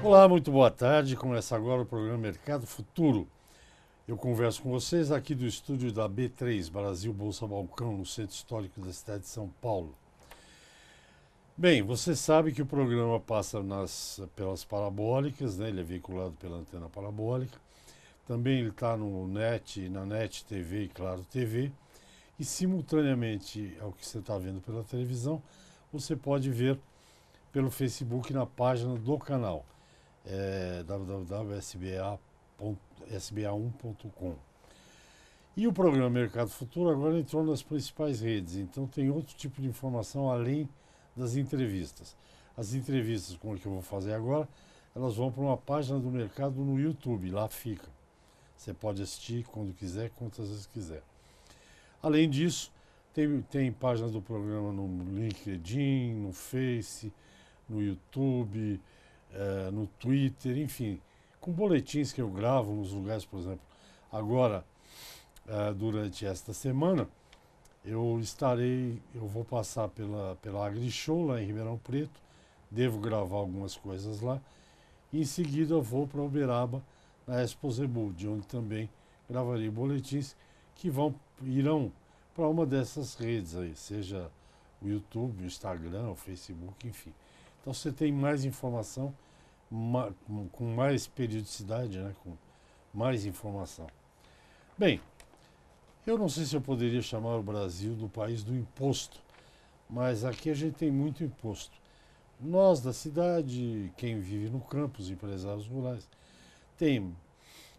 Olá, muito boa tarde. Começa agora o programa Mercado Futuro. Eu converso com vocês aqui do estúdio da B3, Brasil Bolsa Balcão, no centro histórico da cidade de São Paulo. Bem, você sabe que o programa passa pelas parabólicas, né? Ele é veiculado pela antena parabólica. Também ele está no NET, na NET TV e Claro TV. E simultaneamente ao que você está vendo pela televisão, você pode ver pelo Facebook na página do canal. www.sba1.com. E o programa Mercado Futuro agora entrou nas principais redes, então tem outro tipo de informação além das entrevistas. As entrevistas, como é que eu vou fazer agora, elas vão para uma página do mercado no YouTube, lá fica. Você pode assistir quando quiser, quantas vezes quiser. Além disso, tem página do programa no LinkedIn, no Face, no YouTube, no Twitter, enfim, com boletins que eu gravo nos lugares, por exemplo. Agora, durante esta semana, eu vou passar pela AgriShow lá em Ribeirão Preto, devo gravar algumas coisas lá, e em seguida eu vou para Uberaba, na Expo Zebu, de onde também gravarei boletins que irão para uma dessas redes aí, seja o YouTube, o Instagram, o Facebook, enfim. Então você tem mais informação, com mais periodicidade, né, com mais informação. Bem, eu não sei se eu poderia chamar o Brasil do país do imposto, mas aqui a gente tem muito imposto. Nós da cidade, quem vive no campo, os empresários rurais,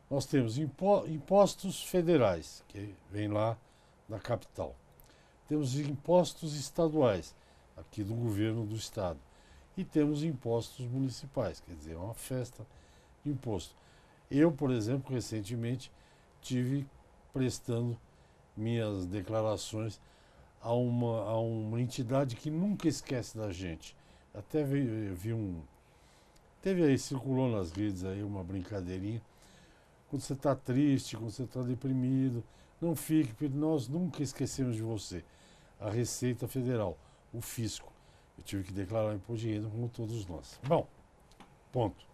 nós temos impostos federais, que vem lá da capital. Temos impostos estaduais, aqui do governo do estado. E temos impostos municipais, quer dizer, é uma festa de imposto. Eu, por exemplo, recentemente tive prestando minhas declarações a uma entidade que nunca esquece da gente. Até teve aí, circulou nas redes aí uma brincadeirinha. Quando você está triste, quando você está deprimido, não fique, porque nós nunca esquecemos de você. A Receita Federal, o Fisco. Eu tive que declarar o imposto de renda como todos nós. Bom, ponto.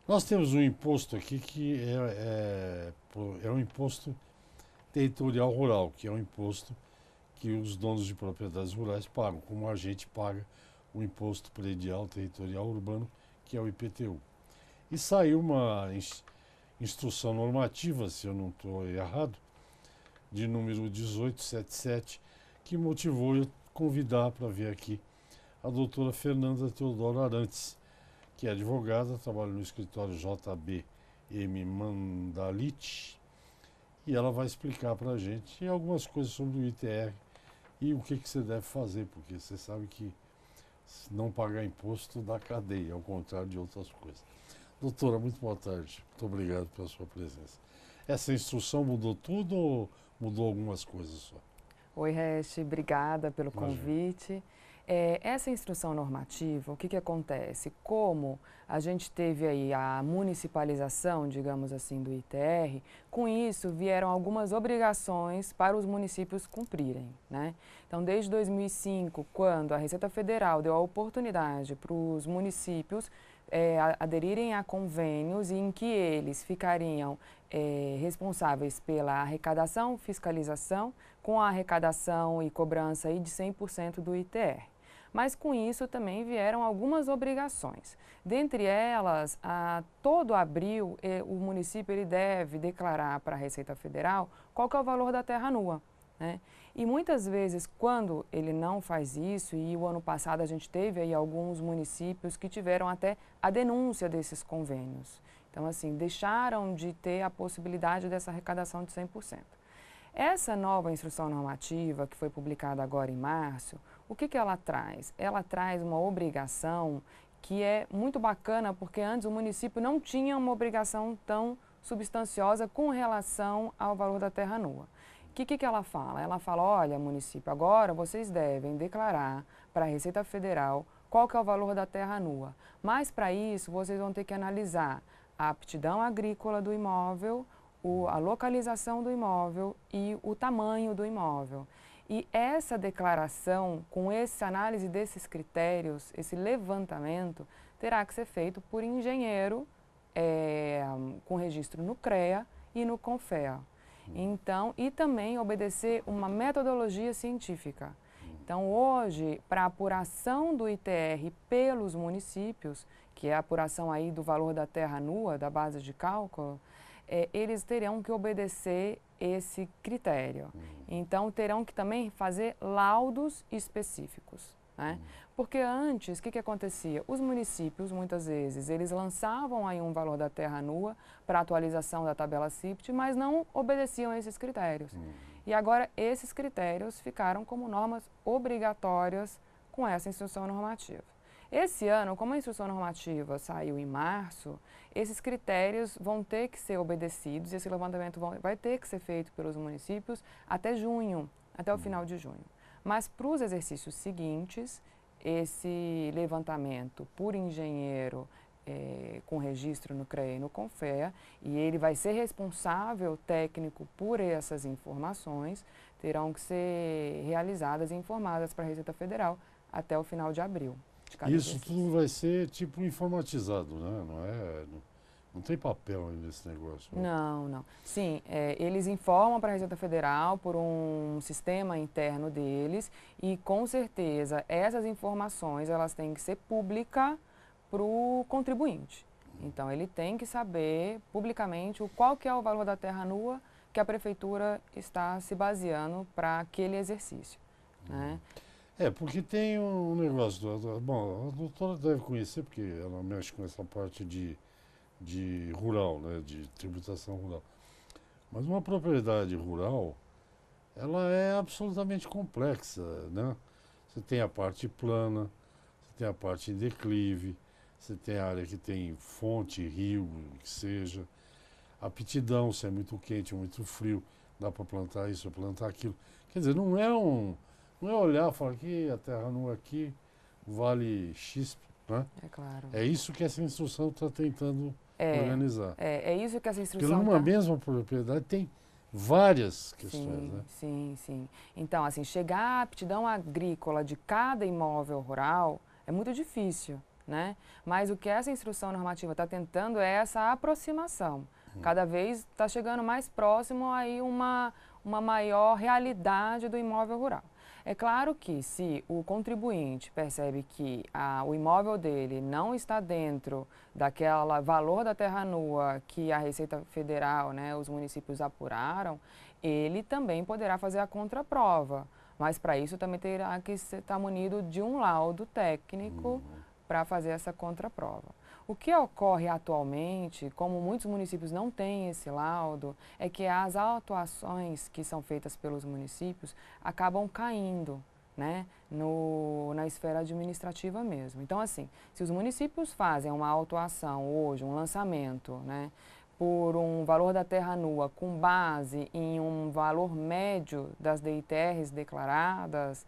Nós temos um imposto aqui que é um imposto territorial rural, que é um imposto que os donos de propriedades rurais pagam, como a gente paga o imposto predial territorial urbano, que é o IPTU. E saiu uma instrução normativa, se eu não estou errado, de número 1877, que motivou eu convidar para vir aqui a doutora Fernanda Teodoro Arantes, que é advogada, trabalha no escritório JBM Mandalite, e ela vai explicar para a gente algumas coisas sobre o ITR e o que você deve fazer, porque você sabe que se não pagar imposto dá cadeia, ao contrário de outras coisas. Doutora, muito boa tarde. Muito obrigado pela sua presença. Essa instrução mudou tudo ou mudou algumas coisas só? Oi, Reste, obrigada pelo Imagina. convite. Essa instrução normativa, o que acontece? Como a gente teve aí a municipalização, digamos assim, do ITR, com isso vieram algumas obrigações para os municípios cumprirem, né? Então, desde 2005, quando a Receita Federal deu a oportunidade para os municípios aderirem a convênios em que eles ficariam responsáveis pela arrecadação, fiscalização, com a arrecadação e cobrança aí de 100% do ITR. Mas com isso também vieram algumas obrigações. Dentre elas, todo abril o município ele deve declarar para a Receita Federal qual que é o valor da terra nua, né? E muitas vezes, quando ele não faz isso, e o ano passado a gente teve aí alguns municípios que tiveram até a denúncia desses convênios. Então, assim, deixaram de ter a possibilidade dessa arrecadação de 100%. Essa nova instrução normativa, que foi publicada agora em março, o que ela traz? Ela traz uma obrigação que é muito bacana, porque antes o município não tinha uma obrigação tão substanciosa com relação ao valor da terra nua. O que ela fala? Ela fala, olha, município, agora vocês devem declarar para a Receita Federal qual que é o valor da terra nua. Mas, para isso, vocês vão ter que analisar a aptidão agrícola do imóvel, a localização do imóvel e o tamanho do imóvel. E essa declaração, com essa análise desses critérios, esse levantamento, terá que ser feito por engenheiro com registro no CREA e no CONFEA. Então, e também obedecer uma metodologia científica. Então, hoje, para a apuração do ITR pelos municípios, que é a apuração aí do valor da terra nua, da base de cálculo, eles terão que obedecer esse critério. Então, terão que também fazer laudos específicos, né? Porque antes, o que acontecia? Os municípios, muitas vezes, eles lançavam aí um valor da terra nua para atualização da tabela CIPT, mas não obedeciam a esses critérios. E agora, esses critérios ficaram como normas obrigatórias com essa instrução normativa. Esse ano, como a instrução normativa saiu em março, esses critérios vão ter que ser obedecidos e esse levantamento vai ter que ser feito pelos municípios até junho, até o final de junho. Mas para os exercícios seguintes, esse levantamento por engenheiro com registro no CREA e no CONFEA, e ele vai ser responsável técnico por essas informações, terão que ser realizadas e informadas para a Receita Federal até o final de abril. Isso tudo vai ser tipo informatizado, né? Não tem papel aí nesse negócio. Não, não. Sim, eles informam para a Receita Federal por um sistema interno deles e, com certeza, essas informações elas têm que ser públicas para o contribuinte. Então, ele tem que saber publicamente qual que é o valor da terra nua que a Prefeitura está se baseando para aquele exercício, né? Porque tem um negócio, bom, a doutora deve conhecer, porque ela mexe com essa parte de rural, né, de tributação rural. Mas uma propriedade rural, ela é absolutamente complexa, né? Você tem a parte plana, você tem a parte em declive, você tem a área que tem fonte, rio, que seja, a aptidão, se é muito quente ou muito frio, dá para plantar isso ou plantar aquilo. Quer dizer, não é olhar e falar que a terra nua aqui vale X, né? É claro. É isso que essa instrução está tentando organizar. É isso que essa instrução Porque numa mesma propriedade tem várias questões, né? Sim, sim. Então, assim, chegar à aptidão agrícola de cada imóvel rural é muito difícil, né? Mas o que essa instrução normativa está tentando é essa aproximação. Cada vez está chegando mais próximo aí uma maior realidade do imóvel rural. É claro que se o contribuinte percebe que o imóvel dele não está dentro daquele valor da terra nua que a Receita Federal, né, os municípios apuraram, ele também poderá fazer a contraprova. Mas para isso também terá que estar munido de um laudo técnico para fazer essa contraprova. O que ocorre atualmente, como muitos municípios não têm esse laudo, é que as autuações que são feitas pelos municípios acabam caindo, né, na esfera administrativa mesmo. Então, assim, se os municípios fazem uma autuação hoje, um lançamento, né, por um valor da terra nua com base em um valor médio das DITRs declaradas,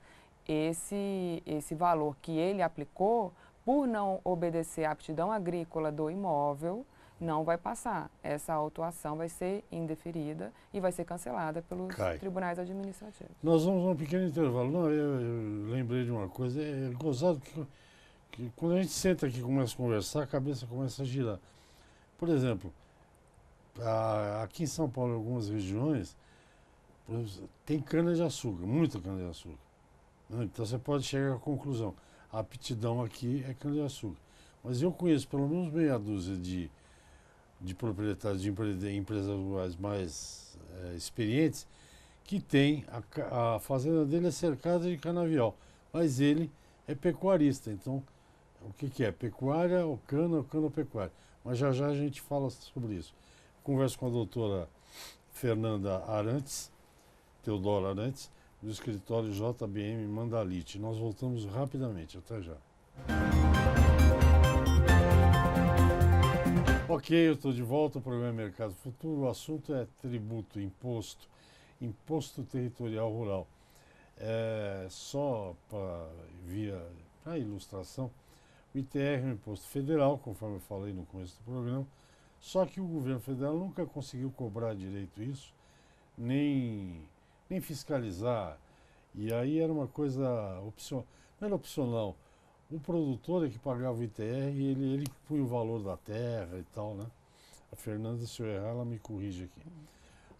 esse valor que ele aplicou, por não obedecer à aptidão agrícola do imóvel, não vai passar. Essa autuação vai ser indeferida e vai ser cancelada pelos tribunais administrativos. Nós vamos a um pequeno intervalo. Não, eu lembrei de uma coisa. É gozado que quando a gente senta aqui e começa a conversar, a cabeça começa a girar. Por exemplo, aqui em São Paulo, em algumas regiões, tem cana-de-açúcar, muita cana-de-açúcar. Então você pode chegar à conclusão. A aptidão aqui é cana-de-açúcar. Mas eu conheço pelo menos meia dúzia de proprietários de empresas rurais mais experientes que tem a fazenda dele é cercada de canavial, mas ele é pecuarista. Então, o que é? Pecuária ou cana-pecuária. Mas já a gente fala sobre isso. Converso com a doutora Fernanda Arantes, Teodoro Arantes, do escritório JBM Mandalite. Nós voltamos rapidamente, até já. Ok, eu estou de volta ao programa Mercado Futuro. O assunto é tributo, imposto territorial rural. Só para ilustração, o ITR é um imposto federal, conforme eu falei no começo do programa, só que o governo federal nunca conseguiu cobrar direito isso, nem fiscalizar E aí era uma coisa opcional, não era opcional. O produtor é que pagava o ITR e ele que punha o valor da terra e tal, né? A Fernanda, se eu errar, ela me corrige aqui.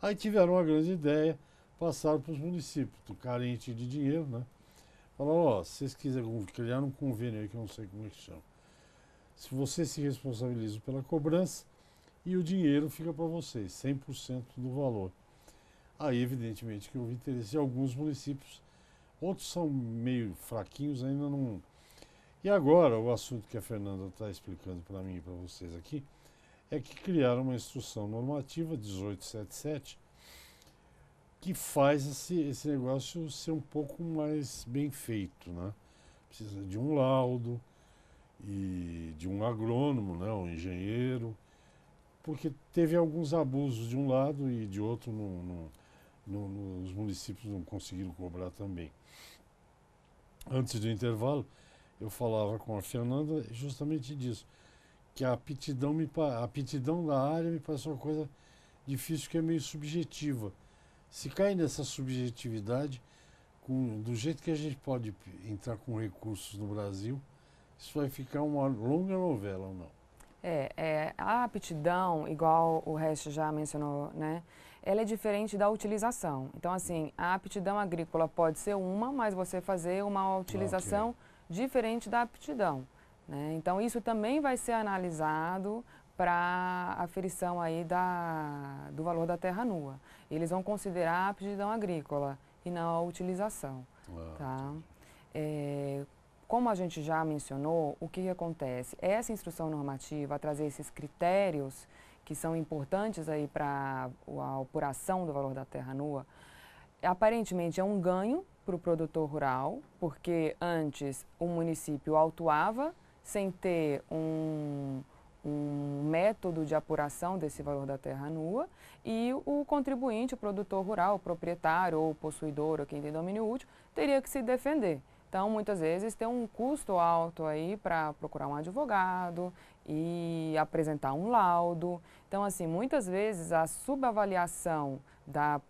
Aí tiveram uma grande ideia, passaram para os municípios, carente de dinheiro, né? Falaram, ó, se vocês quiserem criar um convênio aí que eu não sei como é que chama. Se vocês se responsabilizam pela cobrança e o dinheiro fica para vocês, 100% do valor. Aí, evidentemente, que houve interesse de alguns municípios, outros são meio fraquinhos, ainda não. E agora, o assunto que a Fernanda está explicando para mim e para vocês aqui, é que criaram uma instrução normativa 1877 que faz esse negócio ser um pouco mais bem feito, né? Precisa de um laudo e de um agrônomo, né? Um engenheiro, porque teve alguns abusos de um lado e de outro os municípios não conseguiram cobrar também. Antes do intervalo, eu falava com a Fernanda justamente disso, que a aptidão da área me parece uma coisa difícil, que é meio subjetiva. Se cai nessa subjetividade, do jeito que a gente pode entrar com recursos no Brasil, isso vai ficar uma longa novela ou não? A aptidão, igual o resto já mencionou, né? Ela é diferente da utilização. Então, assim, a aptidão agrícola pode ser uma, mas você fazer uma utilização diferente da aptidão, né? Então, isso também vai ser analisado para a aferição aí do valor da terra nua. Eles vão considerar a aptidão agrícola e não a utilização, tá? Como a gente já mencionou, o que acontece? Essa instrução normativa, a trazer esses critérios que são importantes aí para a apuração do valor da terra nua, aparentemente é um ganho para o produtor rural, porque antes o município autuava sem ter um método de apuração desse valor da terra nua, e o contribuinte, o produtor rural, o proprietário ou o possuidor, ou quem tem domínio útil, teria que se defender. Então, muitas vezes tem um custo alto aí para procurar um advogado e apresentar um laudo. Então, assim, muitas vezes a subavaliação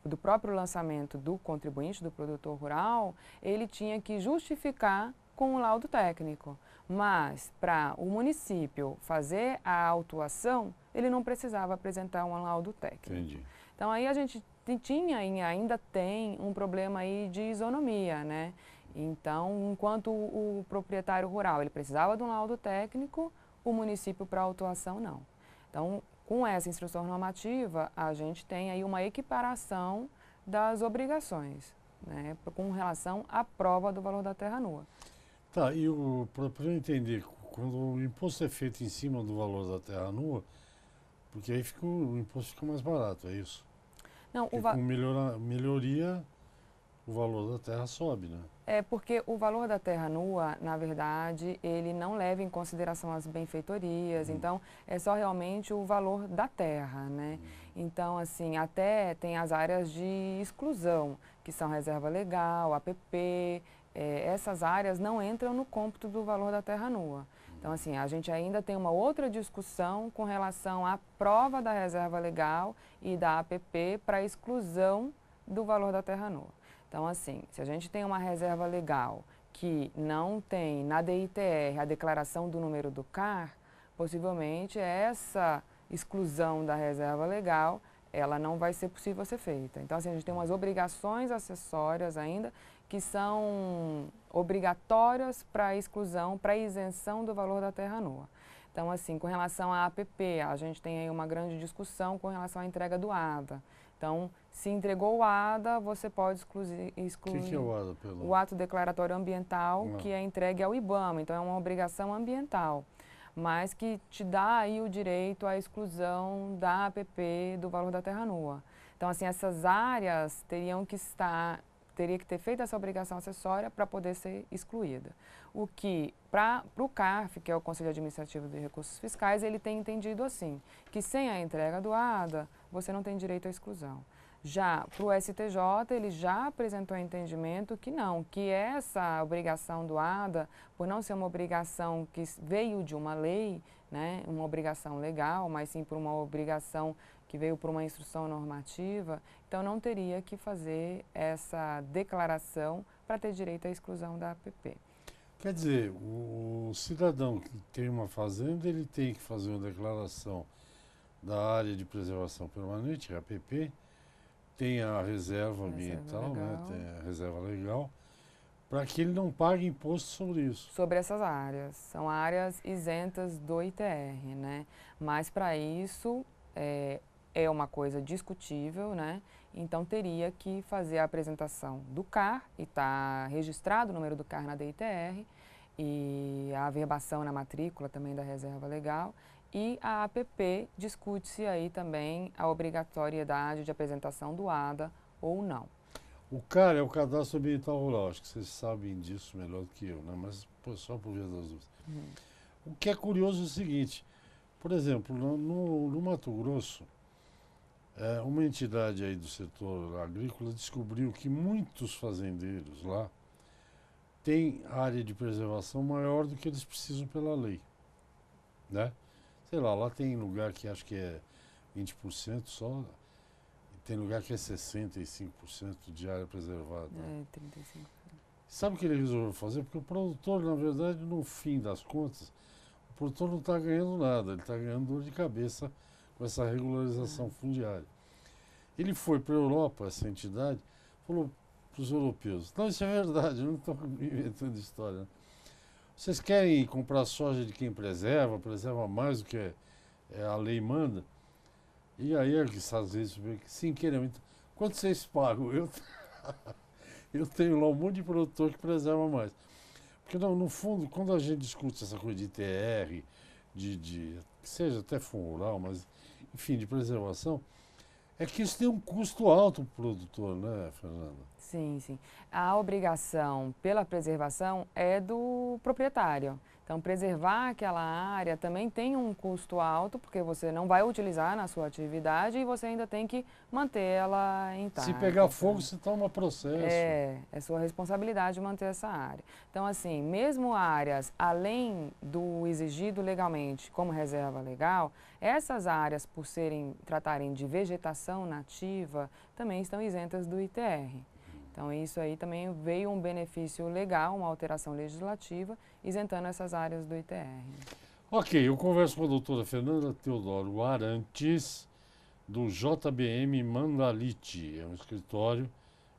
do próprio lançamento do contribuinte, do produtor rural, ele tinha que justificar com um laudo técnico. Mas, para o município fazer a autuação, ele não precisava apresentar um laudo técnico. Entendi. Então, aí a gente tinha e ainda tem um problema aí de isonomia, né? Então, enquanto o proprietário rural ele precisava de um laudo técnico, o município para autuação não. Então, com essa instrução normativa, a gente tem aí uma equiparação das obrigações, né, com relação à prova do valor da terra nua. Tá, e para eu entender, quando o imposto é feito em cima do valor da terra nua, porque aí o imposto fica mais barato, é isso? Não, com melhoria, o valor da terra sobe, né? É porque o valor da terra nua, na verdade, ele não leva em consideração as benfeitorias, então é só realmente o valor da terra, né? Então, assim, até tem as áreas de exclusão, que são reserva legal, APP, essas áreas não entram no cômputo do valor da terra nua. Então, assim, a gente ainda tem uma outra discussão com relação à prova da reserva legal e da APP para exclusão do valor da terra nua. Então, assim, se a gente tem uma reserva legal que não tem na DITR a declaração do número do CAR, possivelmente essa exclusão da reserva legal, ela não vai ser possível ser feita. Então, assim, a gente tem umas obrigações acessórias ainda que são obrigatórias para exclusão, para isenção do valor da terra nua. Então, assim, com relação à APP, a gente tem aí uma grande discussão com relação à entrega do ADA. Então, se entregou o ADA, você pode excluir... O que é o ADA? O ato declaratório ambiental, que é entregue ao IBAMA. Então, é uma obrigação ambiental, mas que te dá aí o direito à exclusão da APP do valor da terra nua. Então, assim, essas áreas teria que ter feito essa obrigação acessória para poder ser excluída. O que, para o CARF, que é o Conselho Administrativo de Recursos Fiscais, ele tem entendido assim, que sem a entrega do ADA, você não tem direito à exclusão. Já para o STJ, ele já apresentou entendimento que não, que essa obrigação do ADA, por não ser uma obrigação que veio de uma lei, né, uma obrigação legal, mas sim por uma obrigação que veio por uma instrução normativa, então não teria que fazer essa declaração para ter direito à exclusão da APP. Quer dizer, o cidadão que tem uma fazenda, ele tem que fazer uma declaração da área de preservação permanente, APP, tem a reserva ambiental, né, tem a reserva legal, para que ele não pague imposto sobre isso. Sobre essas áreas. São áreas isentas do ITR, né? Mas para isso é uma coisa discutível, né? Então teria que fazer a apresentação do CAR, e está registrado o número do CAR na DITR, e a averbação na matrícula também da reserva legal, e a APP discute-se aí também a obrigatoriedade de apresentação do ADA ou não. O CAR é o Cadastro Ambiental Rural, acho que vocês sabem disso melhor do que eu, né? Mas só por via das dúvidas. O que é curioso é o seguinte, por exemplo, no Mato Grosso, uma entidade aí do setor agrícola descobriu que muitos fazendeiros lá têm área de preservação maior do que eles precisam pela lei, né? Sei lá tem lugar que acho que é 20% só, tem lugar que é 65% de área preservada. 35%. Sabe o que ele resolveu fazer? Porque o produtor, na verdade, no fim das contas, o produtor não está ganhando nada, ele está ganhando dor de cabeça com essa regularização fundiária. Ele foi para a Europa, essa entidade, falou para os europeus, não, isso é verdade, eu não estou inventando história, né? Vocês querem comprar soja de quem preserva mais do que a lei manda? E aí é que às vezes, sim, queremos. Então, quanto vocês pagam? Eu tenho lá um monte de produtor que preserva mais. Porque no fundo, quando a gente discute essa coisa de ITR, que seja até fundo rural, mas enfim, de preservação, é que isso tem um custo alto para o produtor, né, Fernanda? Sim, sim. A obrigação pela preservação é do proprietário. Então, preservar aquela área também tem um custo alto, porque você não vai utilizar na sua atividade e você ainda tem que manter ela intacta. Se pegar fogo, você toma processo. É sua responsabilidade manter essa área. Então, assim, mesmo áreas além do exigido legalmente como reserva legal, essas áreas, por tratarem de vegetação nativa, também estão isentas do ITR. Então, isso aí também veio um benefício legal, uma alteração legislativa, isentando essas áreas do ITR. Ok, eu converso com a doutora Fernanda Teodoro Arantes, do JBM Mandalite. É um escritório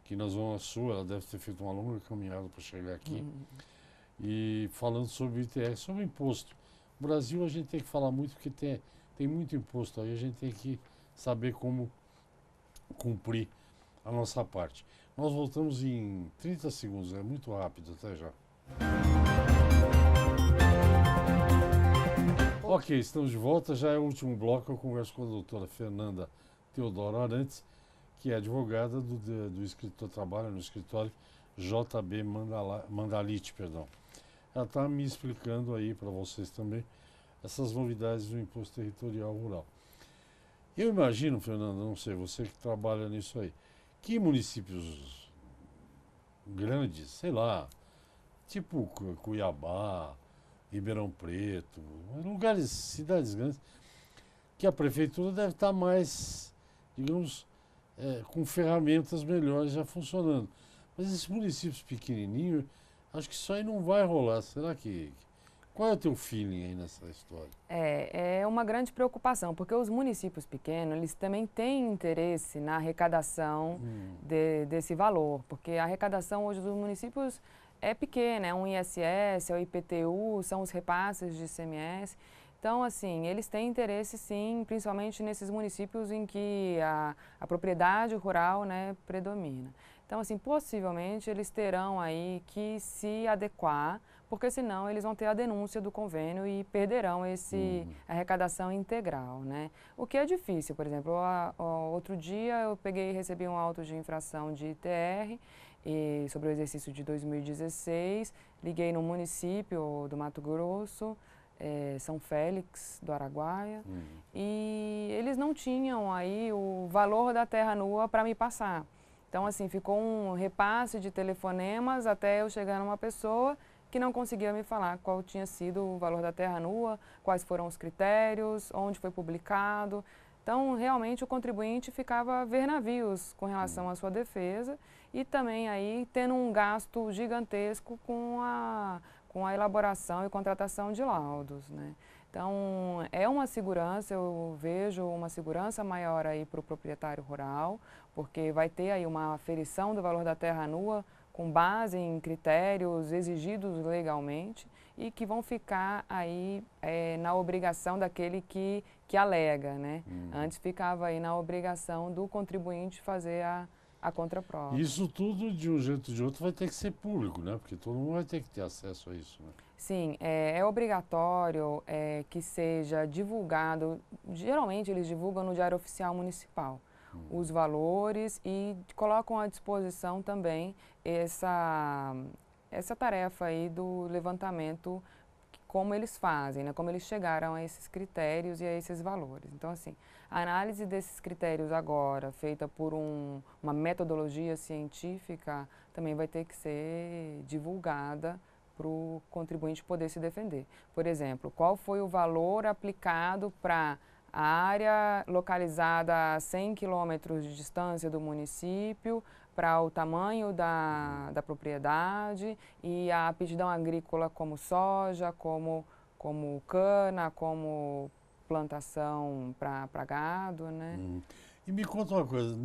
aqui na Zona Sul, ela deve ter feito uma longa caminhada para chegar aqui. E falando sobre o ITR, sobre imposto. No Brasil a gente tem que falar muito, porque tem muito imposto aí, a gente tem que saber como cumprir a nossa parte. Nós voltamos em 30 segundos, é muito rápido, até já. Ok, estamos de volta, já é o último bloco, eu converso com a doutora Fernanda Teodoro Arantes, que é advogada do escritor, trabalha no escritório JB Mandalite, perdão. Ela está me explicando aí para vocês também essas novidades do Imposto Territorial Rural. Eu imagino, Fernanda, não sei, você que trabalha nisso aí, que municípios grandes, sei lá, tipo Cuiabá, Ribeirão Preto, lugares, cidades grandes, que a prefeitura deve estar mais, digamos, com ferramentas melhores já funcionando. Mas esses municípios pequenininhos, acho que isso aí não vai rolar. Será que... Qual é o teu feeling aí nessa história? É uma grande preocupação, porque os municípios pequenos, eles também têm interesse na arrecadação desse valor, porque a arrecadação hoje dos municípios é pequena, é um ISS, é o IPTU, são os repasses de ICMS. Então, assim, eles têm interesse, sim, principalmente nesses municípios em que a propriedade rural, né, predomina. Então, assim, possivelmente eles terão aí que se adequar, porque senão eles vão ter a denúncia do convênio e perderão essa arrecadação integral, né? O que é difícil, por exemplo, outro dia eu recebi um auto de infração de ITR sobre o exercício de 2016, liguei no município do Mato Grosso, São Félix do Araguaia, e eles não tinham aí o valor da terra nua para me passar. Então, assim, ficou um repasse de telefonemas até eu chegar numa pessoa que não conseguia me falar qual tinha sido o valor da terra nua, quais foram os critérios, onde foi publicado. Então, realmente, o contribuinte ficava a ver navios com relação à sua defesa e também aí tendo um gasto gigantesco com a elaboração e contratação de laudos, né? Então, é uma segurança, eu vejo uma segurança maior aí para o proprietário rural, porque vai ter aí uma aferição do valor da terra nua com base em critérios exigidos legalmente e que vão ficar aí na obrigação daquele que alega, né? Antes ficava aí na obrigação do contribuinte fazer a contraprova. Isso tudo, de um jeito ou de outro, vai ter que ser público, né? Porque todo mundo vai ter que ter acesso a isso, né? Sim, é obrigatório que seja divulgado, geralmente eles divulgam no Diário Oficial Municipal, os valores e colocam à disposição também essa tarefa aí do levantamento, como eles fazem, né? Como eles chegaram a esses critérios e a esses valores. Então, assim, a análise desses critérios agora, feita por uma metodologia científica, também vai ter que ser divulgada para o contribuinte poder se defender. Por exemplo, qual foi o valor aplicado para a área localizada a 100 quilômetros de distância do município, para o tamanho da propriedade e a aptidão agrícola como soja, como cana, como plantação para gado, né? E me conta uma coisa,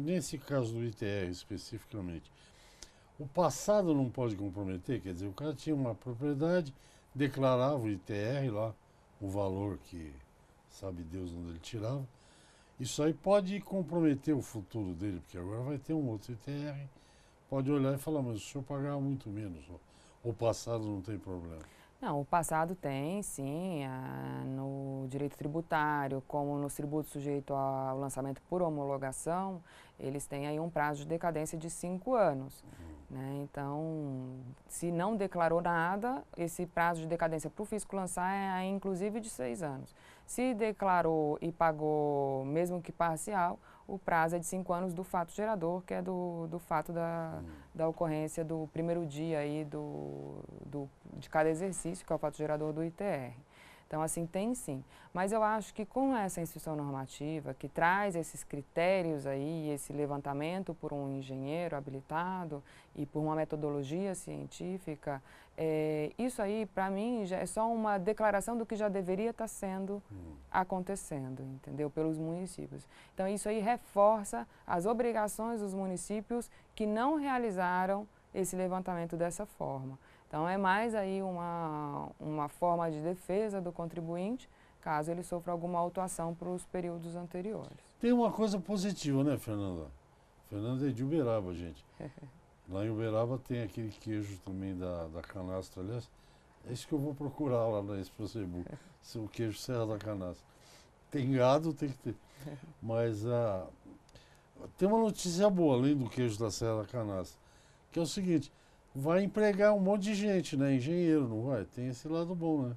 nesse caso do ITR especificamente, o passado não pode comprometer? Quer dizer, o cara tinha uma propriedade, declarava o ITR lá, o valor que sabe Deus onde ele tirava. Isso aí pode comprometer o futuro dele, porque agora vai ter um outro ITR, pode olhar e falar, mas o senhor pagava muito menos, o passado não tem problema. Não, o passado tem, sim, no direito tributário, como nos tributos sujeitos ao lançamento por homologação, eles têm aí um prazo de decadência de 5 anos. Né? Então, se não declarou nada, esse prazo de decadência para o fisco lançar é inclusive de 6 anos. Se declarou e pagou, mesmo que parcial, o prazo é de 5 anos do fato gerador, que é do fato da ocorrência do primeiro dia aí de cada exercício, que é o fato gerador do ITR. Então, assim, tem sim. Mas eu acho que com essa instituição normativa, que traz esses critérios aí, esse levantamento por um engenheiro habilitado e por uma metodologia científica, isso aí, para mim, já é só uma declaração do que já deveria estar sendo acontecendo, entendeu? Pelos municípios. Então, isso aí reforça as obrigações dos municípios que não realizaram esse levantamento dessa forma. Então, é mais aí uma forma de defesa do contribuinte, caso ele sofra alguma autuação para os períodos anteriores. Tem uma coisa positiva, né, Fernanda? Fernanda é de Uberaba, gente. Lá em Uberaba tem aquele queijo também da Canastra, aliás. É isso que eu vou procurar lá na Expo Cebu, o queijo Serra da Canastra. Tem gado, tem que ter. Mas tem uma notícia boa, além do queijo da Serra da Canastra, que é o seguinte: vai empregar um monte de gente, né? Engenheiro, não vai? Tem esse lado bom, né?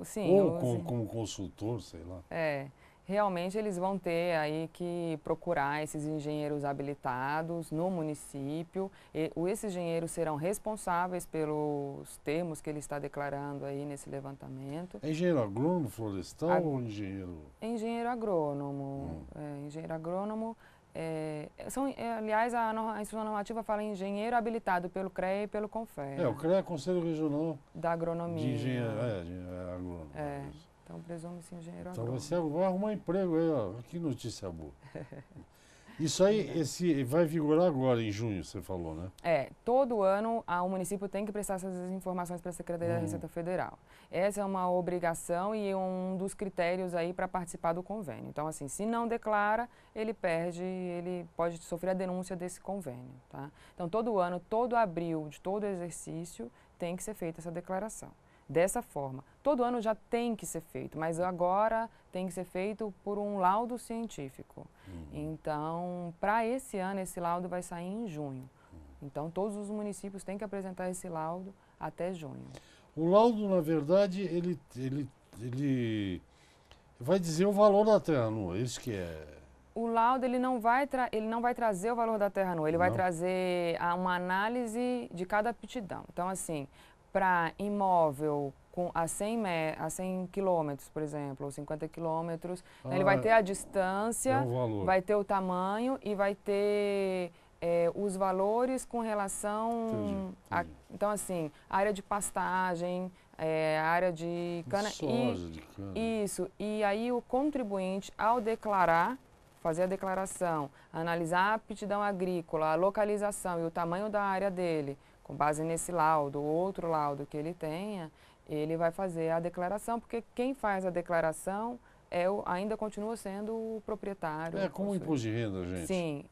Sim. Ou como consultor, sei lá. Realmente eles vão ter aí que procurar esses engenheiros habilitados no município. Esses engenheiros serão responsáveis pelos termos que ele está declarando aí nesse levantamento. É engenheiro agrônomo, florestal ou engenheiro? Engenheiro agrônomo. Engenheiro agrônomo. Aliás, a instituição normativa fala em engenheiro habilitado pelo CREA e pelo CONFER. O CREA é Conselho Regional da Agronomia. De Engenheiro, agrônomo. Então, presume-se engenheiro então agrônomo. vai arrumar emprego aí, ó. Que notícia boa. Isso aí vai vigorar agora, em junho, você falou, né? Todo ano o município tem que prestar essas informações para a Secretaria da Receita Federal. Essa é uma obrigação e um dos critérios aí para participar do convênio. Então, assim, se não declara, ele pode sofrer a denúncia desse convênio, tá? Então, todo ano, todo abril de todo exercício, tem que ser feita essa declaração. Dessa forma. Todo ano já tem que ser feito, mas agora tem que ser feito por um laudo científico. Então, para esse ano, esse laudo vai sair em junho. Então, todos os municípios têm que apresentar esse laudo até junho. O laudo, na verdade, ele vai dizer o valor da terra nua, isso que é... O laudo ele não vai trazer o valor da terra nua, ele vai trazer uma análise de cada aptidão. Então, assim, para imóvel a 100 quilômetros, por exemplo, ou 50 quilômetros, ele vai ter a distância, vai ter o tamanho e vai ter os valores com relação a... Então, assim, área de pastagem, área de cana... Soja, de cana. Isso. E aí o contribuinte, ao declarar, fazer a declaração, analisar a aptidão agrícola, a localização e o tamanho da área dele, com base nesse laudo ou outro laudo que ele tenha, ele vai fazer a declaração, porque quem faz a declaração ainda continua sendo o proprietário. É como imposto de renda, gente. Sim.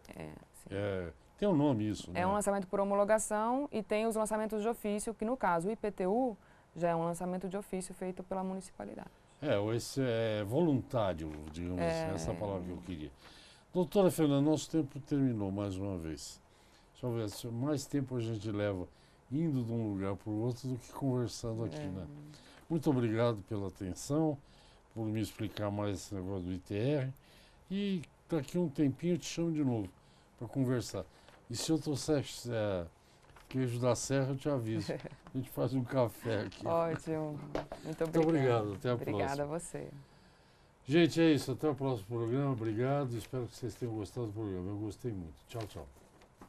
Tem um nome isso, né? É um lançamento por homologação e tem os lançamentos de ofício, que no caso o IPTU já é um lançamento de ofício feito pela municipalidade. Esse é voluntário, digamos assim, essa palavra que eu queria. Doutora Fernanda, nosso tempo terminou mais uma vez. Deixa eu ver, se mais tempo a gente leva indo de um lugar para o outro do que conversando aqui, né? Muito obrigado pela atenção, por me explicar mais esse negócio do ITR. E daqui a um tempinho eu te chamo de novo para conversar. E se eu trouxer queijo da serra, eu te aviso. A gente faz um café aqui. Ótimo. Muito obrigado. Muito obrigado. Até a próxima. Obrigada a você. Gente, é isso. Até o próximo programa. Obrigado. Espero que vocês tenham gostado do programa. Eu gostei muito. Tchau, tchau.